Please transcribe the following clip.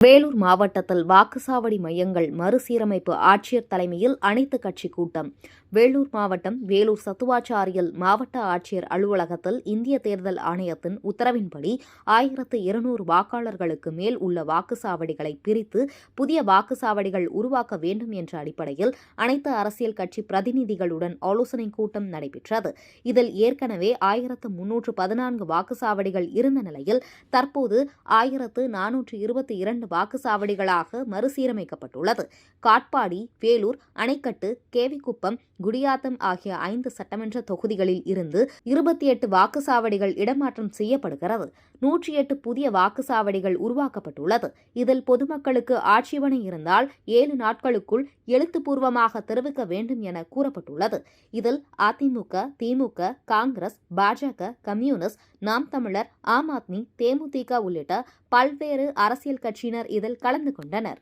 வேலூர் மாவட்டத்தில் வாக்குச்சாவடி மையங்கள் மறுசீரமைப்பு ஆட்சியர் தலைமையில் அனைத்துக் கட்சி கூட்டம். வேலூர் மாவட்டம் வேலூர் சத்துவாச்சாரியில் மாவட்ட ஆட்சியர் அலுவலகத்தில் இந்திய தேர்தல் ஆணையத்தின் உத்தரவின்படி 1200 வாக்காளர்களுக்கு மேல் உள்ள வாக்குச்சாவடிகளை பிரித்து புதிய வாக்குச்சாவடிகள் உருவாக்க வேண்டும் என்ற அடிப்படையில் அனைத்து அரசியல் கட்சி பிரதிநிதிகளுடன் ஆலோசனைக் கூட்டம் நடைபெற்றது. இதில் ஏற்கனவே 1314 வாக்குச்சாவடிகள் இருந்த நிலையில் தற்போது 1422 வாக்குச்சாவடிகளாக மறுசீரமைக்கப்பட்டுள்ளது. காட்பாடி, வேலூர், அணைக்கட்டு, கேவிக்குப்பம், குடியாத்தம் ஆகிய 5 சட்டமன்ற தொகுதிகளில் இருந்து 28 வாக்குச்சாவடிகள் இடமாற்றம் செய்யப்படுகிறது. 108 புதிய வாக்குச்சாவடிகள் உருவாக்கப்பட்டுள்ளது. இதில் பொதுமக்களுக்கு ஆட்சேபனை இருந்தால் 7 நாட்களுக்குள் எழுத்துப்பூர்வமாக தெரிவிக்க வேண்டும் என கூறப்பட்டுள்ளது. இதில் அதிமுக, திமுக, காங்கிரஸ், பாஜக, கம்யூனிஸ்ட், நாம் தமிழர், ஆம் ஆத்மி, தேமுதிக உள்ளிட்ட பல்வேறு அரசியல் கட்சியினர் இதில் கலந்து கொண்டனர்.